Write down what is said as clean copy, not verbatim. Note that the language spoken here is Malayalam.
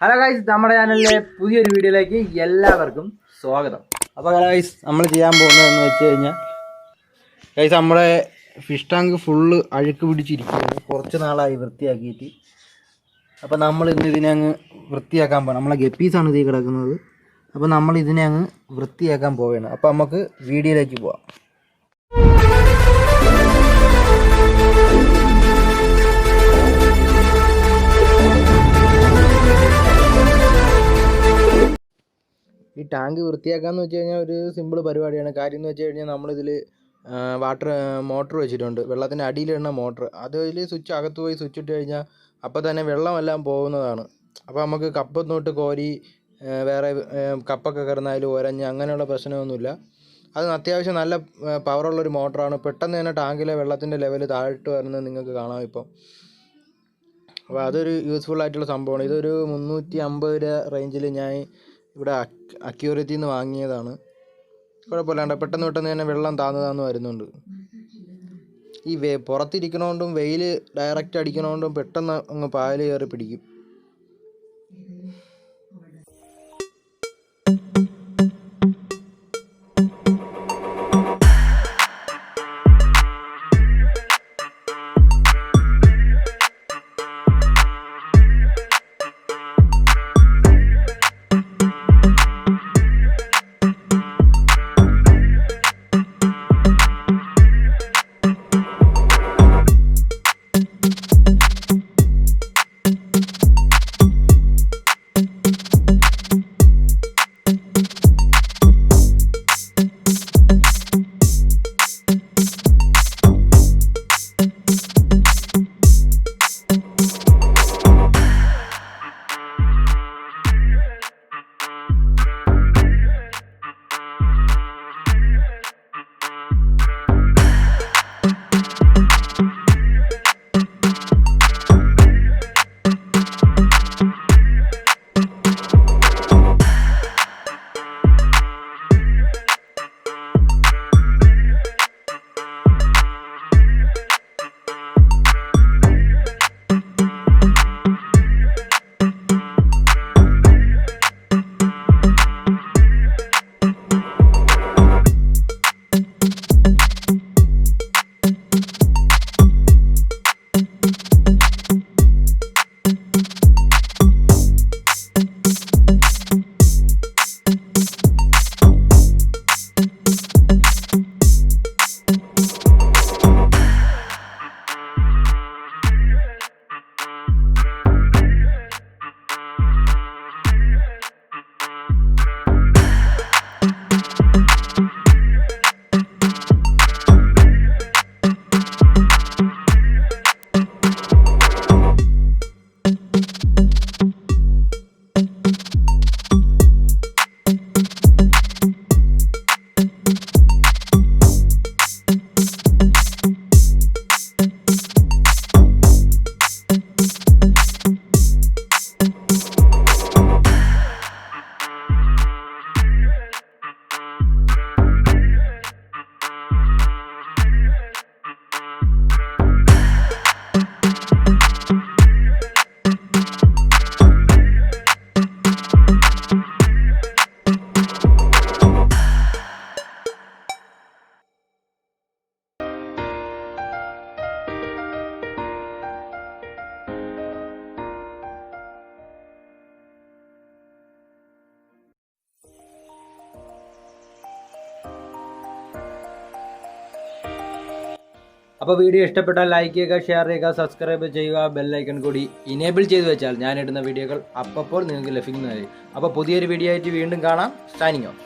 ഹലോ ഗൈസ്, നമ്മുടെ ചാനലിലെ പുതിയൊരു വീഡിയോയിലേക്ക് എല്ലാവർക്കും സ്വാഗതം. അപ്പോൾ ഗൈസ്, നമ്മൾ ചെയ്യാൻ പോകുന്നതെന്ന് വെച്ച് കഴിഞ്ഞാൽ ഗൈസ്, നമ്മുടെ ഫിഷ് ടാങ്ക് ഫുള്ള് അഴുക്ക് പിടിച്ചിരിക്കുകയാണ്. കുറച്ച് നാളായി വൃത്തിയാക്കിയിട്ട്. അപ്പോൾ നമ്മൾ ഇന്ന് ഇതിനെ അങ്ങ് വൃത്തിയാക്കാൻ പോകണം. നമ്മളെ ഗപ്പീസാണ് ഇതിൽ കിടക്കുന്നത്. അപ്പോൾ നമ്മൾ ഇതിനെ അങ്ങ് വൃത്തിയാക്കാൻ പോവുകയാണ്. അപ്പോൾ നമുക്ക് വീഡിയോയിലേക്ക് പോവാം. ഈ ടാങ്ക് വൃത്തിയാക്കാന്ന് വെച്ച് കഴിഞ്ഞാൽ ഒരു സിമ്പിൾ പരിപാടിയാണ്. കാര്യം എന്ന് വെച്ച് കഴിഞ്ഞാൽ നമ്മളിതിൽ മോട്ടർ വെച്ചിട്ടുണ്ട്, വെള്ളത്തിൻ്റെ അടിയിലിടുന്ന മോട്ടർ. അതിൽ സ്വിച്ച് അകത്ത് പോയി സ്വിച്ച് ഇട്ട് കഴിഞ്ഞാൽ അപ്പോൾ തന്നെ വെള്ളമെല്ലാം പോകുന്നതാണ്. അപ്പോൾ നമുക്ക് കപ്പൊന്നോട്ട് കോരി വേറെ കപ്പൊക്കെ കിടന്നാലും ഒരഞ്ഞ് അങ്ങനെയുള്ള പ്രശ്നമൊന്നുമില്ല. അത് അത്യാവശ്യം നല്ല പവറുള്ളൊരു മോട്ടറാണ്. പെട്ടെന്ന് തന്നെ ടാങ്കിലെ വെള്ളത്തിൻ്റെ ലെവൽ താഴോട്ട് വരുന്നത് നിങ്ങൾക്ക് കാണാം ഇപ്പോൾ. അപ്പോൾ അതൊരു യൂസ്ഫുൾ ആയിട്ടുള്ള സംഭവമാണ്. ഇതൊരു 350 രൂപ റേഞ്ചിൽ ഞാൻ ഇവിടെ അക്യൂറത്തിൽ നിന്ന് വാങ്ങിയതാണ്. കുഴപ്പമില്ലാണ്ട് പെട്ടെന്ന് തന്നെ വെള്ളം താന്ന് വരുന്നുണ്ട്. ഈ പുറത്തിരിക്കണോണ്ടും വെയിൽ ഡയറക്റ്റ് അടിക്കണോണ്ടും പെട്ടെന്ന് അങ്ങ് പായൽ കയറി പിടിക്കും. അപ്പോൾ വീഡിയോ ഇഷ്ടപ്പെട്ടാൽ ലൈക്ക് ചെയ്യുക, ഷെയർ ചെയ്യുക, സബ്സ്ക്രൈബ് ചെയ്യുക, ബെല്ലൈക്കൺ കൂടി ഇനേബിൾ ചെയ്ത് വെച്ചാൽ ഞാനിടുന്ന വീഡിയോകൾ അപ്പോൾ നിങ്ങൾക്ക് ലഭിക്കുന്നതായിരിക്കും. അപ്പോൾ പുതിയൊരു വീഡിയോ ആയിട്ട് വീണ്ടും കാണാം. Signing off.